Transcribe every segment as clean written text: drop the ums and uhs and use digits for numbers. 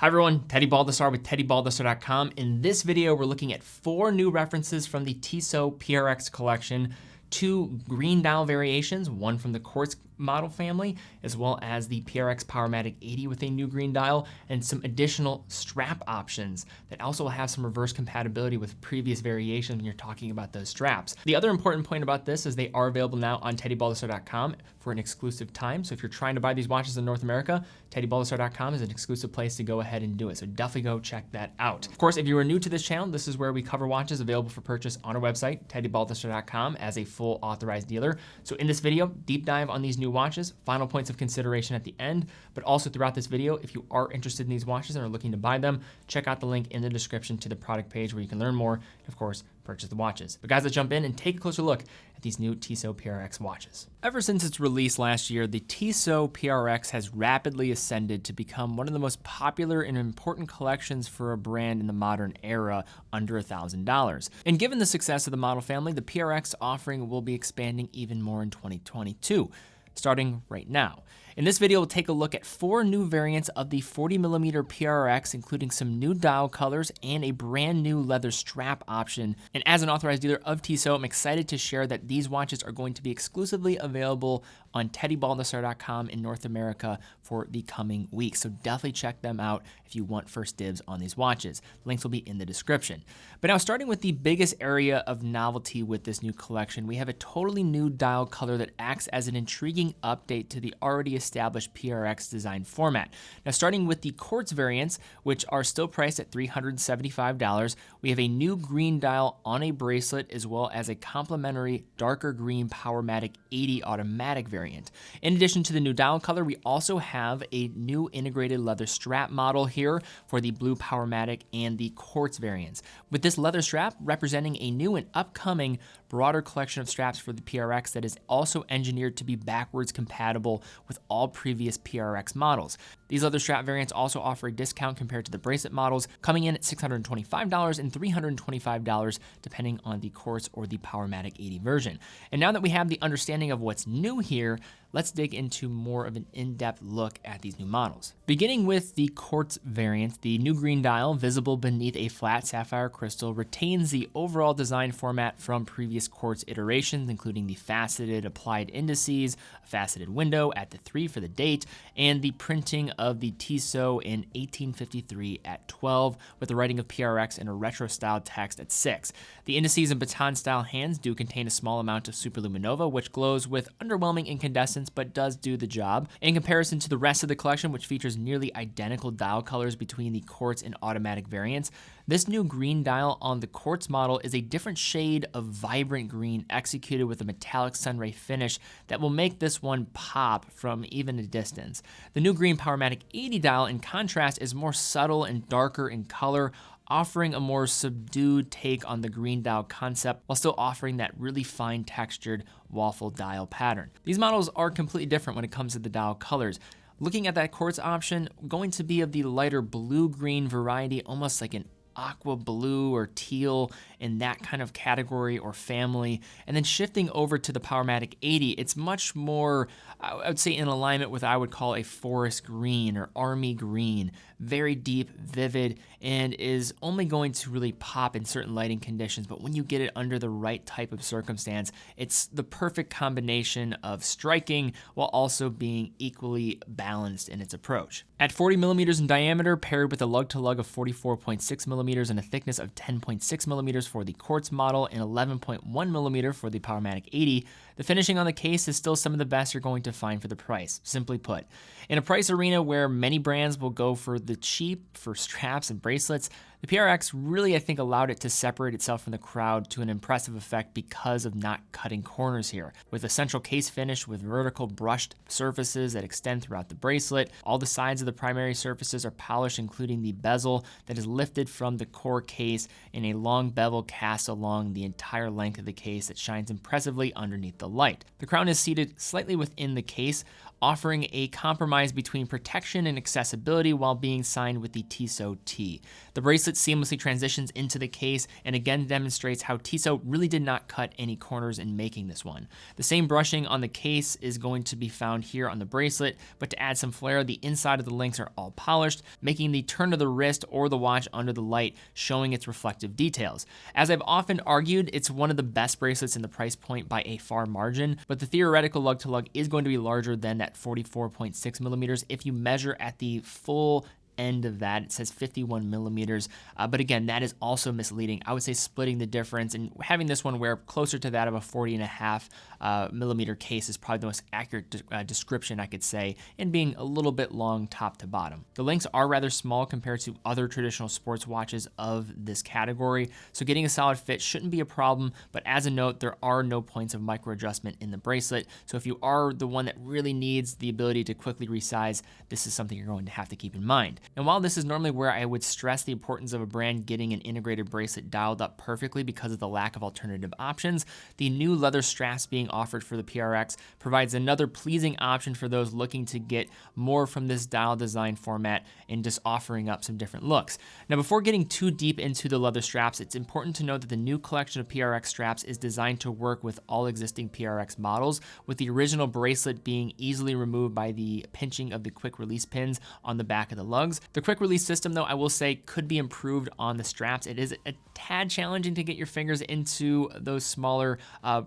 Hi everyone, Teddy Baldassarre with TeddyBaldassarre.com. In this video, we're looking at 4 new references from the Tissot PRX collection, 2 green dial variations, one from the Quartz model family, as well as the PRX Powermatic 80 with a new green dial, and some additional strap options that also have some reverse compatibility with previous variations when you're talking about those straps. The other important point about this is they are available now on TeddyBaldassarre.com for an exclusive time. So if you're trying to buy these watches in North America, TeddyBaldassarre.com is an exclusive place to go ahead and do it. So definitely go check that out. Of course, if you are new to this channel, this is where we cover watches available for purchase on our website, TeddyBaldassarre.com, as a full authorized dealer. So in this video, deep dive on these new watches, final points of consideration at the end, but also throughout this video, if you are interested in these watches and are looking to buy them, check out the link in the description to the product page where you can learn more and of course, purchase the watches. But guys, let's jump in and take a closer look at these new Tissot PRX watches. Ever since its release last year, the Tissot PRX has rapidly ascended to become one of the most popular and important collections for a brand in the modern era under $1,000. And given the success of the model family, the PRX offering will be expanding even more in 2022. Starting right now. In this video, we'll take a look at 4 new variants of the 40mm PRX, including some new dial colors and a brand new leather strap option. And as an authorized dealer of Tissot, I'm excited to share that these watches are going to be exclusively available on TeddyBaldassarre.com in North America for the coming weeks. So definitely check them out if you want first dibs on these watches. Links will be in the description. But now, starting with the biggest area of novelty with this new collection, we have a totally new dial color that acts as an intriguing update to the already established PRX design format. Now, starting with the Quartz Variants, which are still priced at $375, we have a new green dial on a bracelet, as well as a complementary darker green Powermatic 80 automatic variant. In addition to the new dial color, we also have a new integrated leather strap model here for the blue Powermatic and the Quartz Variants, with this leather strap representing a new and upcoming broader collection of straps for the PRX that is also engineered to be backwards compatible with all previous PRX models. These leather strap variants also offer a discount compared to the bracelet models, coming in at $625 and $325 depending on the Quartz or the Powermatic 80 version. And now that we have the understanding of what's new here, let's dig into more of an in-depth look at these new models. Beginning with the Quartz Variant, the new green dial, visible beneath a flat sapphire crystal, retains the overall design format from previous Quartz iterations, including the faceted applied indices, a faceted window at the 3 for the date, and the printing of the Tissot in 1853 at 12, with the writing of PRX in a retro-style text at 6. The indices and baton-style hands do contain a small amount of superluminova, which glows with underwhelming incandescence, but does do the job. In comparison to the rest of the collection, which features nearly identical dial colors between the Quartz and automatic variants, this new green dial on the Quartz model is a different shade of vibrant green executed with a metallic sunray finish that will make this one pop from even a distance. The new green Powermatic 80 dial, in contrast, is more subtle and darker in color, offering a more subdued take on the green dial concept while still offering that really fine textured waffle dial pattern. These models are completely different when it comes to the dial colors. Looking at that Quartz option, going to be of the lighter blue-green variety, almost like an aqua blue or teal in that kind of category or family. And then shifting over to the Powermatic 80, it's much more, I would say, in alignment with what I would call a forest green or army green. Very deep, vivid, and is only going to really pop in certain lighting conditions, but when you get it under the right type of circumstance, it's the perfect combination of striking while also being equally balanced in its approach. At 40 millimeters in diameter, paired with a lug-to-lug of 44.6 millimeters and a thickness of 10.6 millimeters for the Quartz model and 11.1 millimeter for the Powermatic 80, the finishing on the case is still some of the best you're going to find for the price, simply put. In a price arena where many brands will go for the cheap for straps and bracelets, the PRX really, I think, allowed it to separate itself from the crowd to an impressive effect because of not cutting corners here. With a central case finish with vertical brushed surfaces that extend throughout the bracelet, all the sides of the primary surfaces are polished, including the bezel that is lifted from the core case in a long bevel cast along the entire length of the case that shines impressively underneath the light. The crown is seated slightly within the case, offering a compromise between protection and accessibility while being signed with the Tissot T. The bracelet bracelet seamlessly transitions into the case and again demonstrates how Tissot really did not cut any corners in making this one. The same brushing on the case is going to be found here on the bracelet, but to add some flair, the inside of the links are all polished, making the turn of the wrist or the watch under the light showing its reflective details. As I've often argued, it's one of the best bracelets in the price point by a far margin, but the theoretical lug-to-lug is going to be larger than that 44.6 millimeters if you measure at the full end of that. It says 51 millimeters, but again, that is also misleading. I would say splitting the difference and having this one wear closer to that of a 40.5 millimeter case is probably the most accurate description I could say, and being a little bit long top to bottom. The links are rather small compared to other traditional sports watches of this category, so getting a solid fit shouldn't be a problem, but as a note, there are no points of micro adjustment in the bracelet, so if you are the one that really needs the ability to quickly resize, this is something you're going to have to keep in mind. And while this is normally where I would stress the importance of a brand getting an integrated bracelet dialed up perfectly because of the lack of alternative options, the new leather straps being offered for the PRX provides another pleasing option for those looking to get more from this dial design format and just offering up some different looks. Now, before getting too deep into the leather straps, it's important to note that the new collection of PRX straps is designed to work with all existing PRX models, with the original bracelet being easily removed by the pinching of the quick release pins on the back of the lugs. The quick release system, though, I will say could be improved on the straps. It is a tad challenging to get your fingers into those smaller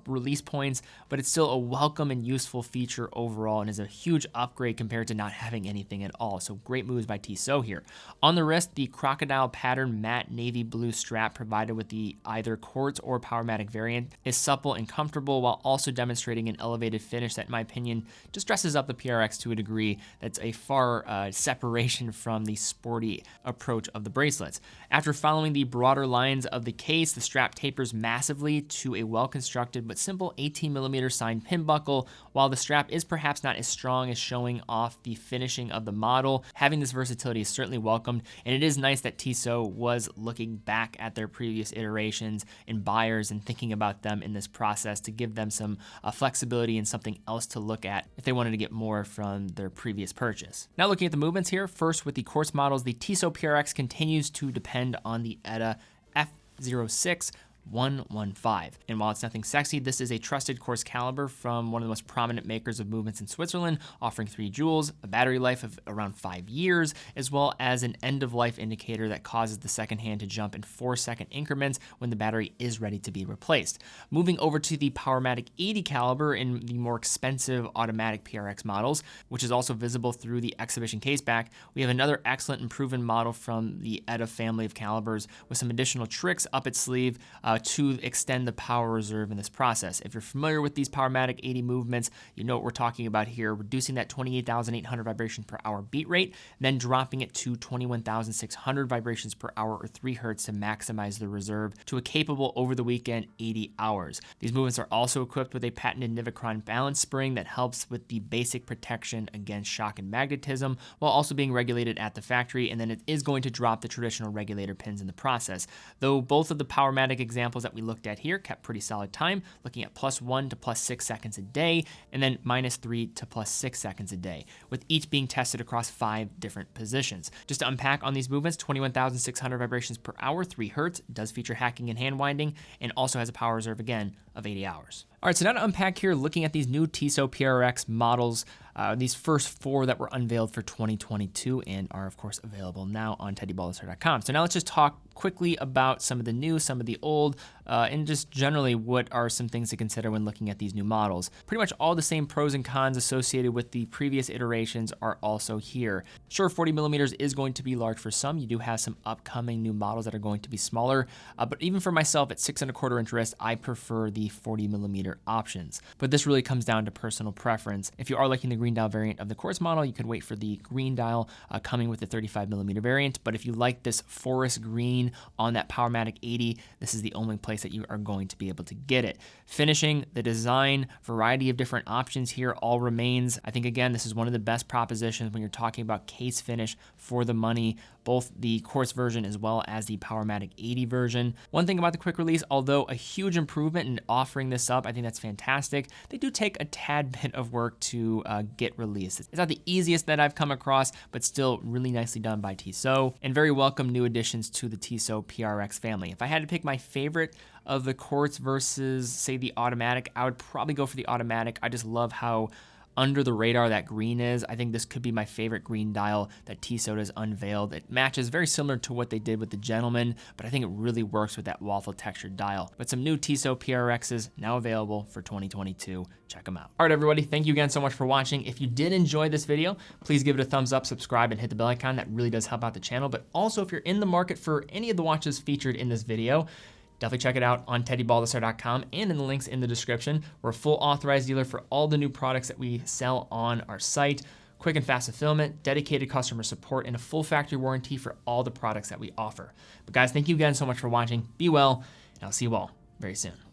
release points, but it's still a welcome and useful feature overall and is a huge upgrade compared to not having anything at all. So great moves by Tissot here. On the wrist, the crocodile pattern matte navy blue strap provided with the either Quartz or Powermatic variant is supple and comfortable while also demonstrating an elevated finish that, in my opinion, just dresses up the PRX to a degree that's a far separation from the sporty approach of the bracelets. After following the broader lines of the case, the strap tapers massively to a well-constructed but simple 18mm signed pin buckle. While the strap is perhaps not as strong as showing off the finishing of the model, having this versatility is certainly welcomed, and it is nice that Tissot was looking back at their previous iterations and buyers and thinking about them in this process to give them some flexibility and something else to look at if they wanted to get more from their previous purchase. Now looking at the movements here, first with the Quartz models, the Tissot PRX continues to depend on the ETA F06 115. And while it's nothing sexy, this is a trusted quartz caliber from one of the most prominent makers of movements in Switzerland, offering 3 jewels, a battery life of around 5 years, as well as an end-of-life indicator that causes the second hand to jump in 4-second increments when the battery is ready to be replaced. Moving over to the Powermatic 80 caliber in the more expensive automatic PRX models, which is also visible through the exhibition case back, we have another excellent and proven model from the ETA family of calibers with some additional tricks up its sleeve to extend the power reserve in this process. If you're familiar with these Powermatic 80 movements, you know what we're talking about here, reducing that 28,800 vibrations per hour beat rate, then dropping it to 21,600 vibrations per hour or 3 hertz to maximize the reserve to a capable over the weekend 80 hours. These movements are also equipped with a patented Nivicron balance spring that helps with the basic protection against shock and magnetism while also being regulated at the factory, and then it is going to drop the traditional regulator pins in the process. Though both of the Powermatic examples that we looked at here kept pretty solid time, looking at +1 to +6 seconds a day, and then -3 to +6 seconds a day, with each being tested across 5 different positions. Just to unpack on these movements, 21,600 vibrations per hour, 3 hertz, does feature hacking and hand winding, and also has a power reserve again of 80 hours. All right, so now to unpack here, looking at these new Tissot PRX models, these first 4 that were unveiled for 2022 and are, of course, available now on Baldassarre.com. So now let's just talk quickly about some of the new, some of the old, and just generally what are some things to consider when looking at these new models. Pretty much all the same pros and cons associated with the previous iterations are also here. Sure, 40mm is going to be large for some. You do have some upcoming new models that are going to be smaller, but even for myself at 6¼ inch wrist, I prefer the 40mm options. But this really comes down to personal preference. If you are liking the green dial variant of the Quartz model, you could wait for the green dial coming with the 35mm variant. But if you like this forest green on that Powermatic 80, this is the only place that you are going to be able to get it. Finishing, the design, variety of different options here all remains. I think, again, this is one of the best propositions when you're talking about case finish for the money, both the Quartz version as well as the Powermatic 80 version. One thing about the quick release, although a huge improvement and offering this up. I think that's fantastic. They do take a tad bit of work to get released. It's not the easiest that I've come across, but still really nicely done by Tissot, and very welcome new additions to the Tissot PRX family. If I had to pick my favorite of the Quartz versus, say, the automatic, I would probably go for the automatic. I just love how under the radar that green is. I think this could be my favorite green dial that Tissot has unveiled. It matches very similar to what they did with the Gentleman, but I think it really works with that waffle textured dial. But some new Tissot PRXs now available for 2022. Check them out. All right, everybody, thank you again so much for watching. If you did enjoy this video, please give it a thumbs up, subscribe, and hit the bell icon. That really does help out the channel. But also, if you're in the market for any of the watches featured in this video, definitely check it out on teddybaldassarre.com and in the links in the description. We're a full authorized dealer for all the new products that we sell on our site. Quick and fast fulfillment, dedicated customer support, and a full factory warranty for all the products that we offer. But guys, thank you again so much for watching. Be well, and I'll see you all very soon.